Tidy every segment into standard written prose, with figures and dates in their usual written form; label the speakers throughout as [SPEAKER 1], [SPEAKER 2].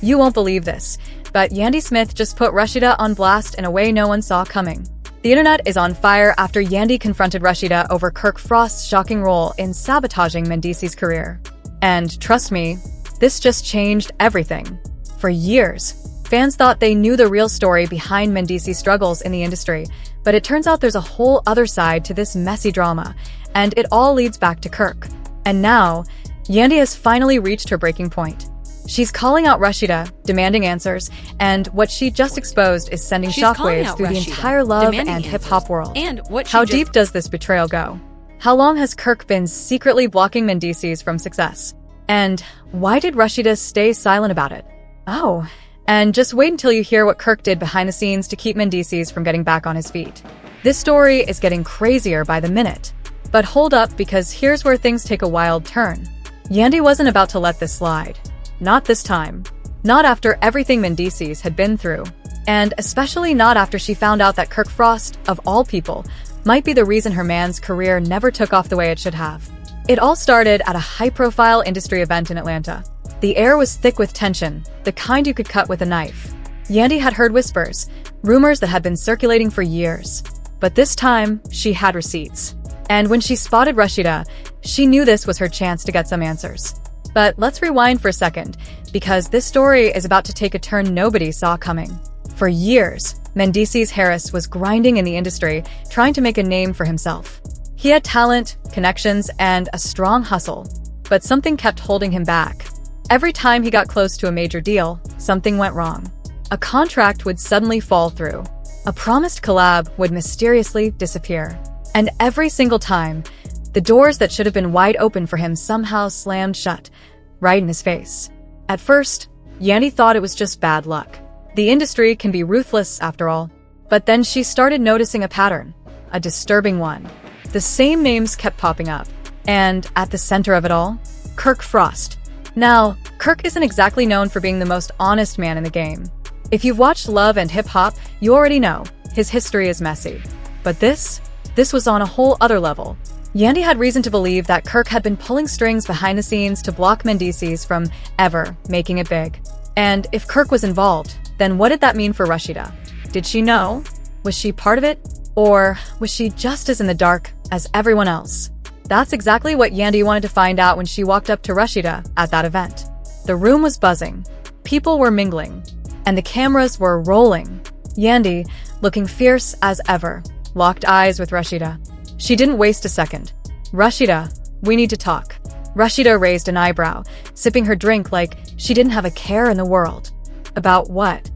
[SPEAKER 1] You won't believe this, but Yandy Smith just put Rashida on blast in a way no one saw coming. The internet is on fire after Yandy confronted Rashida over Kirk Frost's shocking role in sabotaging Mendeecees' career. And trust me, this just changed everything. For years, fans thought they knew the real story behind Mendeecees' struggles in the industry, but it turns out there's a whole other side to this messy drama, and it all leads back to Kirk. And now, Yandy has finally reached her breaking point. She's calling out Rashida, demanding answers, and what she just exposed is sending shockwaves through the entire love and hip-hop world. How deep does this betrayal go? How long has Kirk been secretly blocking Mendeecees from success? And why did Rashida stay silent about it? Oh, and just wait until you hear what Kirk did behind the scenes to keep Mendeecees from getting back on his feet. This story is getting crazier by the minute. But hold up, because here's where things take a wild turn. Yandy wasn't about to let this slide. Not this time. Not after everything Mendeecees had been through. And especially not after she found out that Kirk Frost, of all people, might be the reason her man's career never took off the way it should have. It all started at a high-profile industry event in Atlanta. The air was thick with tension, the kind you could cut with a knife. Yandy had heard whispers, rumors that had been circulating for years. But this time, she had receipts. And when she spotted Rashida, she knew this was her chance to get some answers. But let's rewind for a second, because this story is about to take a turn nobody saw coming. For years, Mendeecees Harris was grinding in the industry, trying to make a name for himself. He had talent, connections, and a strong hustle, but something kept holding him back. Every time he got close to a major deal, something went wrong. A contract would suddenly fall through. A promised collab would mysteriously disappear. And every single time, the doors that should have been wide open for him somehow slammed shut, right in his face. At first, Yandy thought it was just bad luck. The industry can be ruthless, after all. But then she started noticing a pattern, a disturbing one. The same names kept popping up. And at the center of it all, Kirk Frost. Now, Kirk isn't exactly known for being the most honest man in the game. If you've watched Love and Hip Hop, you already know his history is messy. But this was on a whole other level. Yandy had reason to believe that Kirk had been pulling strings behind the scenes to block Mendeecees from ever making it big. And if Kirk was involved, then what did that mean for Rashida? Did she know? Was she part of it? Or was she just as in the dark as everyone else? That's exactly what Yandy wanted to find out when she walked up to Rashida at that event. The room was buzzing, people were mingling, and the cameras were rolling. Yandy, looking fierce as ever, locked eyes with Rashida. She didn't waste a second. Rashida, we need to talk. Rashida raised an eyebrow, sipping her drink like she didn't have a care in the world. About what?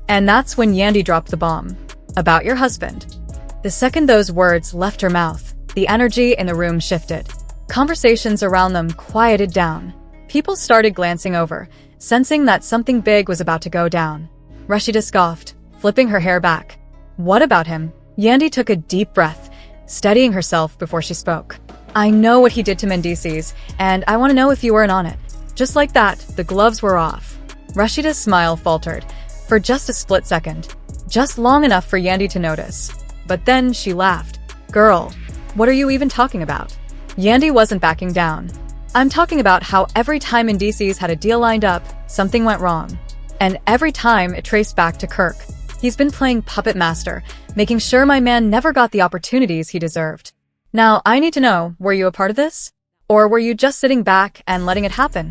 [SPEAKER 1] And that's when Yandy dropped the bomb. About your husband. The second those words left her mouth, the energy in the room shifted. Conversations around them quieted down. People started glancing over, sensing that something big was about to go down. Rashida scoffed, flipping her hair back. What about him? Yandy took a deep breath, steadying herself before she spoke. I know what he did to Mendeecees, and I want to know if you weren't on it. Just like that, the gloves were off. Rashida's smile faltered, for just a split second. Just long enough for Yandy to notice. But then she laughed. Girl, what are you even talking about? Yandy wasn't backing down. I'm talking about how every time Mendeecees had a deal lined up, something went wrong. And every time it traced back to Kirk. He's been playing puppet master, making sure my man never got the opportunities he deserved. Now, I need to know, were you a part of this? Or were you just sitting back and letting it happen?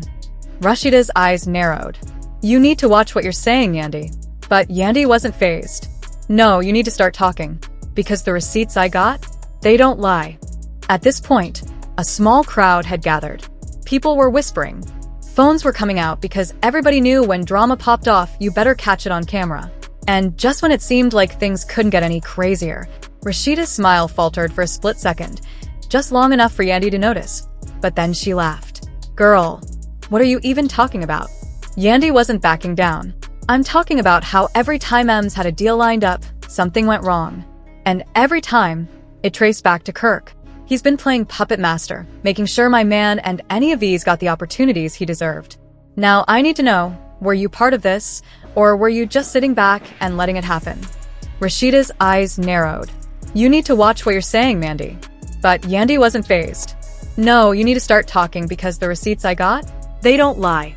[SPEAKER 1] Rashida's eyes narrowed. You need to watch what you're saying, Yandy. But Yandy wasn't fazed. No, you need to start talking. Because the receipts I got, they don't lie. At this point, a small crowd had gathered. People were whispering. Phones were coming out because everybody knew when drama popped off, you better catch it on camera. And just when it seemed like things couldn't get any crazier, Rashida's smile faltered for a split second, just long enough for Yandy to notice. But then she laughed. Girl, what are you even talking about? Yandy wasn't backing down. I'm talking about how every time Ems had a deal lined up, something went wrong. And every time, it traced back to Kirk. He's been playing puppet master, making sure my man and any of these got the opportunities he deserved. Now, I need to know, were you part of this, or were you just sitting back and letting it happen? Rashida's eyes narrowed. You need to watch what you're saying, Mandy. But Yandy wasn't fazed. No, you need to start talking because the receipts I got, they don't lie.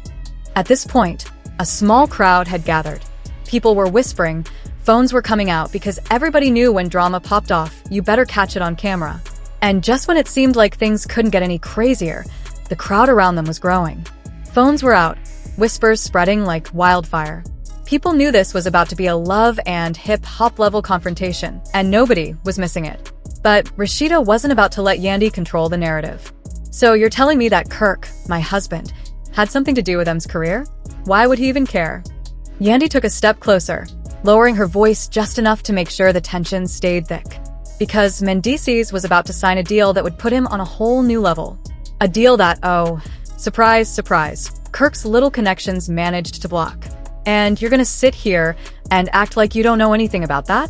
[SPEAKER 1] At this point, A small crowd had gathered. People were whispering, phones were coming out because everybody knew when drama popped off, you better catch it on camera. And just when it seemed like things couldn't get any crazier, the crowd around them was growing. Phones were out, whispers spreading like wildfire. People knew this was about to be a love and hip-hop level confrontation, and nobody was missing it. But Rashida wasn't about to let Yandy control the narrative. So you're telling me that Kirk, my husband, had something to do with M's career? Why would he even care? Yandy took a step closer, lowering her voice just enough to make sure the tension stayed thick. Because Mendeecees was about to sign a deal that would put him on a whole new level. A deal that, oh, surprise, surprise, Kirk's little connections managed to block. And you're gonna sit here and act like you don't know anything about that?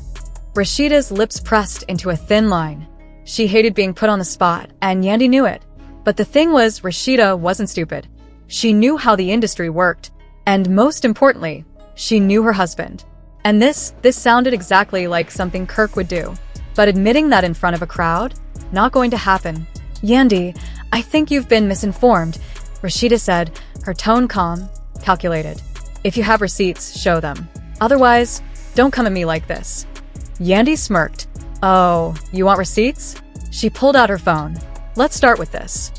[SPEAKER 1] Rashida's lips pressed into a thin line. She hated being put on the spot, and Yandy knew it. But the thing was, Rashida wasn't stupid. She knew how the industry worked, and most importantly, she knew her husband. And this sounded exactly like something Kirk would do. But admitting that in front of a crowd? Not going to happen. Yandy, I think you've been misinformed, Rashida said, her tone calm, calculated. If you have receipts, show them. Otherwise, don't come at me like this. Yandy smirked. Oh, you want receipts? She pulled out her phone. Let's start with this.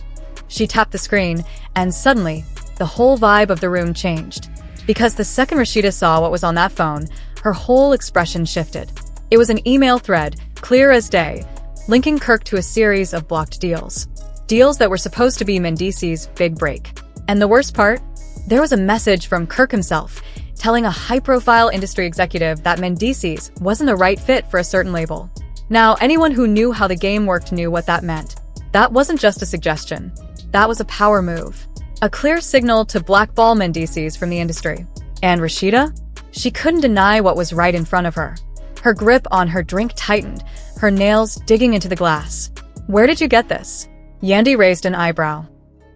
[SPEAKER 1] She tapped the screen, and suddenly, the whole vibe of the room changed. Because the second Rashida saw what was on that phone, her whole expression shifted. It was an email thread, clear as day, linking Kirk to a series of blocked deals. Deals that were supposed to be Mendeecees' big break. And the worst part? There was a message from Kirk himself, telling a high-profile industry executive that Mendeecees wasn't the right fit for a certain label. Now, anyone who knew how the game worked knew what that meant. That wasn't just a suggestion. That was a power move. A clear signal to blackball Mendeecees from the industry. And Rashida? She couldn't deny what was right in front of her. Her grip on her drink tightened, her nails digging into the glass. Where did you get this? Yandy raised an eyebrow.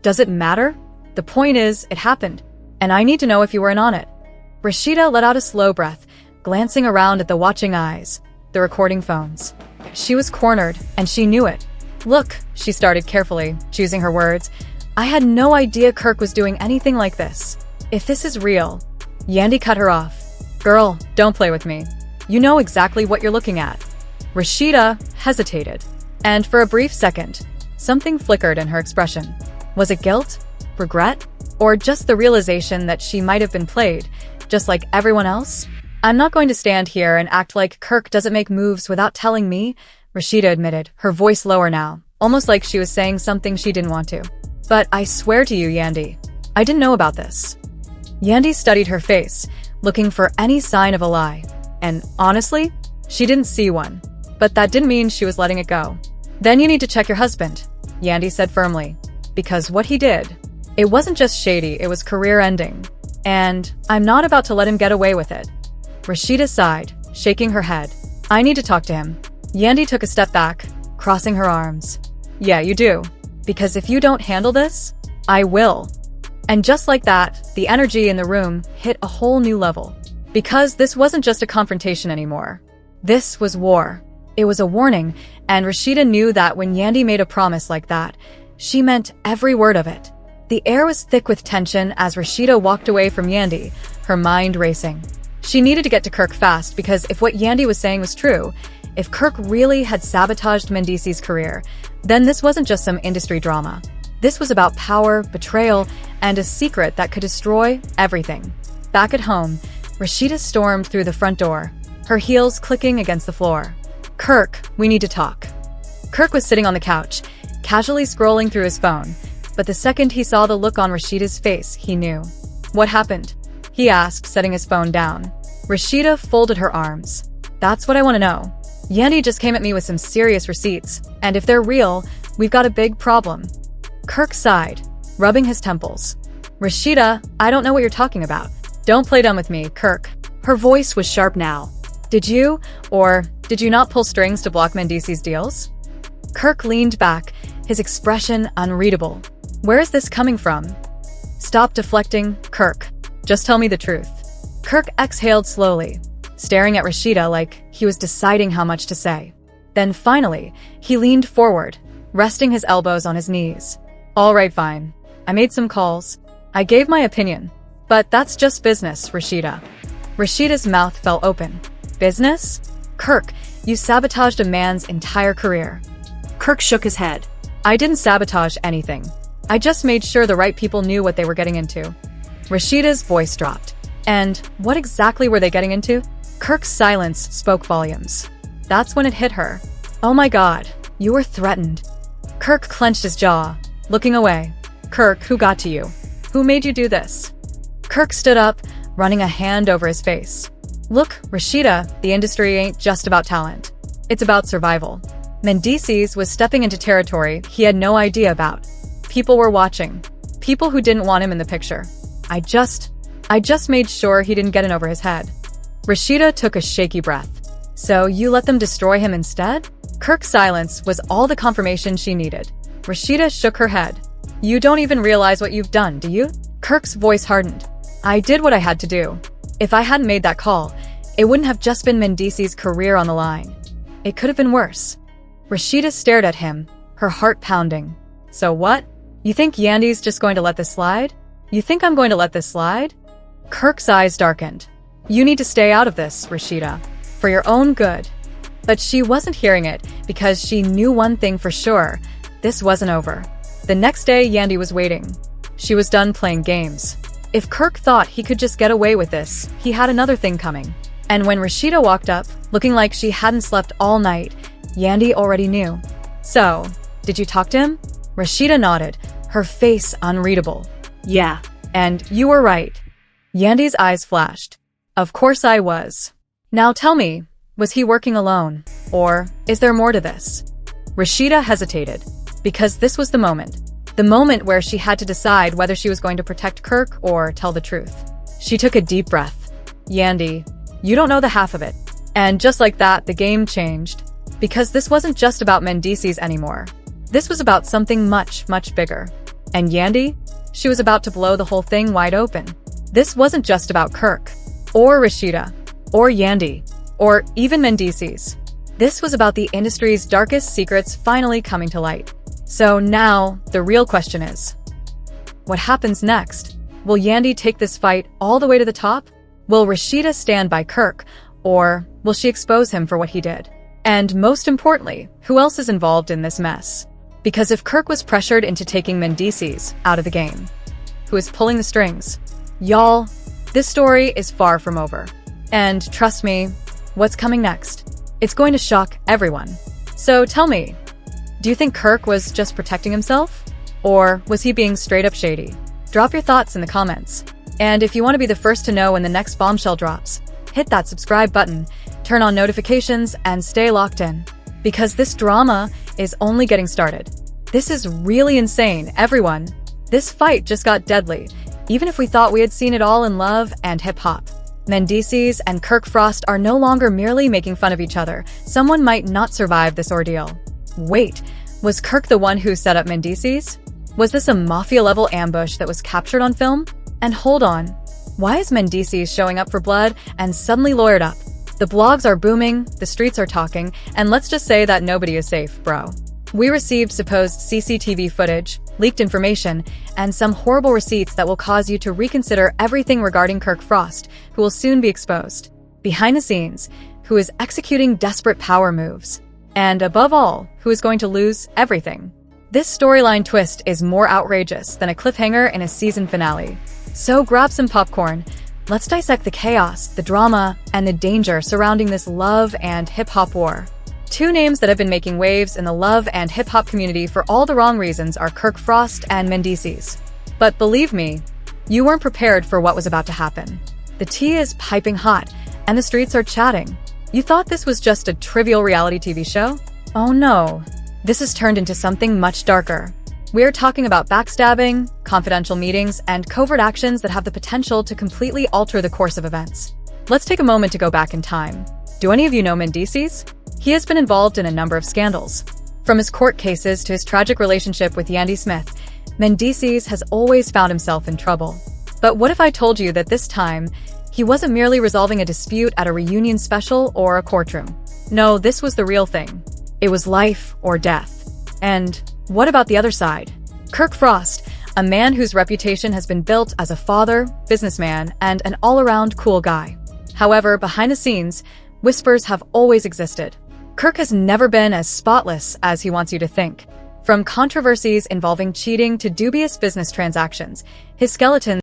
[SPEAKER 1] Does it matter? The point is, it happened. And I need to know if you were in on it. Rashida let out a slow breath, glancing around at the watching eyes, the recording phones. She was cornered, and she knew it. Look, she started carefully, choosing her words. I had no idea Kirk was doing anything like this. If this is real... Yandy cut her off. Girl, don't play with me. You know exactly what you're looking at. Rashida hesitated. And for a brief second, something flickered in her expression. Was it guilt? Regret? Or just the realization that she might have been played, just like everyone else? I'm not going to stand here and act like Kirk doesn't make moves without telling me, Rashida admitted, her voice lower now, almost like she was saying something she didn't want to. But I swear to you, Yandy, I didn't know about this. Yandy studied her face, looking for any sign of a lie. And honestly, she didn't see one. But that didn't mean she was letting it go. Then you need to check your husband, Yandy said firmly. Because what he did, it wasn't just shady, it was career-ending. And I'm not about to let him get away with it. Rashida sighed, shaking her head. I need to talk to him. Yandy took a step back, crossing her arms. Yeah, you do. Because if you don't handle this, I will. And just like that, the energy in the room hit a whole new level. Because this wasn't just a confrontation anymore. This was war. It was a warning, and Rashida knew that when Yandy made a promise like that, she meant every word of it. The air was thick with tension as Rashida walked away from Yandy, her mind racing. She needed to get to Kirk fast because if what Yandy was saying was true, if Kirk really had sabotaged Mendeecees' career, then this wasn't just some industry drama. This was about power, betrayal, and a secret that could destroy everything. Back at home, Rashida stormed through the front door, her heels clicking against the floor. Kirk, we need to talk. Kirk was sitting on the couch, casually scrolling through his phone, but the second he saw the look on Rashida's face, he knew. What happened? He asked, setting his phone down. Rashida folded her arms. That's what I want to know. Yandy just came at me with some serious receipts, and if they're real, we've got a big problem. Kirk sighed, rubbing his temples. Rashida, I don't know what you're talking about. Don't play dumb with me, Kirk. Her voice was sharp now. Did you, or did you not pull strings to block Mendeecees' deals? Kirk leaned back, his expression unreadable. Where is this coming from? Stop deflecting, Kirk. Just tell me the truth. Kirk exhaled slowly, staring at Rashida like he was deciding how much to say. Then finally, he leaned forward, resting his elbows on his knees. All right, fine. I made some calls. I gave my opinion. But that's just business, Rashida. Rashida's mouth fell open. Business? Kirk, you sabotaged a man's entire career.
[SPEAKER 2] Kirk shook his head.
[SPEAKER 1] I didn't sabotage anything. I just made sure the right people knew what they were getting into. Rashida's voice dropped. And what exactly were they getting into? Kirk's silence spoke volumes. That's when it hit her. Oh my God, you were threatened. Kirk clenched his jaw, looking away. Kirk, who got to you? Who made you do this? Kirk stood up, running a hand over his face. Look, Rashida, the industry ain't just about talent. It's about survival. Mendeecees was stepping into territory he had no idea about. People were watching. People who didn't want him in the picture. I just made sure he didn't get in over his head. Rashida took a shaky breath. So you let them destroy him instead? Kirk's silence was all the confirmation she needed. Rashida shook her head. You don't even realize what you've done, do you? Kirk's voice hardened. I did what I had to do. If I hadn't made that call, it wouldn't have just been Mendeecees' career on the line. It could have been worse. Rashida stared at him, her heart pounding. So what? You think Yandy's just going to let this slide? You think I'm going to let this slide? Kirk's eyes darkened. You need to stay out of this, Rashida. For your own good. But she wasn't hearing it because she knew one thing for sure. This wasn't over. The next day, Yandy was waiting. She was done playing games. If Kirk thought he could just get away with this, he had another thing coming. And when Rashida walked up, looking like she hadn't slept all night, Yandy already knew. So, did you talk to him? Rashida nodded, her face unreadable.
[SPEAKER 2] Yeah.
[SPEAKER 1] And you were right. Yandy's eyes flashed. Of course I was. Now tell me, was he working alone? Or is there more to this? Rashida hesitated, because this was the moment. The moment where she had to decide whether she was going to protect Kirk or tell the truth. She took a deep breath. Yandy, you don't know the half of it. And just like that, the game changed. Because this wasn't just about Mendeecees anymore. This was about something much, much bigger. And Yandy? She was about to blow the whole thing wide open. This wasn't just about Kirk, or Rashida, or Yandy, or even Mendeecees. This was about the industry's darkest secrets finally coming to light. So now, the real question is, what happens next? Will Yandy take this fight all the way to the top? Will Rashida stand by Kirk, or will she expose him for what he did? And most importantly, who else is involved in this mess? Because if Kirk was pressured into taking Mendeecees out of the game, who is pulling the strings? Y'all, this story is far from over. And trust me, what's coming next? It's going to shock everyone. So tell me, do you think Kirk was just protecting himself? Or was he being straight up shady? Drop your thoughts in the comments. And if you want to be the first to know when the next bombshell drops, hit that subscribe button, turn on notifications, and stay locked in. Because this drama is only getting started. This is really insane, everyone. This fight just got deadly, even if we thought we had seen it all in love and hip-hop. Mendeecees and Kirk Frost are no longer merely making fun of each other. Someone might not survive this ordeal. Wait, was Kirk the one who set up Mendeecees? Was this a mafia-level ambush that was captured on film? And hold on, why is Mendeecees showing up for blood and suddenly lawyered up? The blogs are booming, the streets are talking, and let's just say that nobody is safe, bro. We received supposed CCTV footage, leaked information, and some horrible receipts that will cause you to reconsider everything regarding Kirk Frost, who will soon be exposed. Behind the scenes, who is executing desperate power moves. And above all, who is going to lose everything. This storyline twist is more outrageous than a cliffhanger in a season finale. So grab some popcorn. Let's dissect the chaos, the drama, and the danger surrounding this love and hip-hop war. Two names that have been making waves in the love and hip-hop community for all the wrong reasons are Kirk Frost and Mendeecees. But believe me, you weren't prepared for what was about to happen. The tea is piping hot, and the streets are chatting. You thought this was just a trivial reality TV show? Oh no, this has turned into something much darker. We're talking about backstabbing, confidential meetings, and covert actions that have the potential to completely alter the course of events. Let's take a moment to go back in time. Do any of you know Mendeecees? He has been involved in a number of scandals. From his court cases to his tragic relationship with Yandy Smith, Mendeecees has always found himself in trouble. But what if I told you that this time, he wasn't merely resolving a dispute at a reunion special or a courtroom? No, this was the real thing. It was life or death. And what about the other side? Kirk Frost, a man whose reputation has been built as a father, businessman, and an all-around cool guy. However, behind the scenes, whispers have always existed. Kirk has never been as spotless as he wants you to think. From controversies involving cheating to dubious business transactions, his skeleton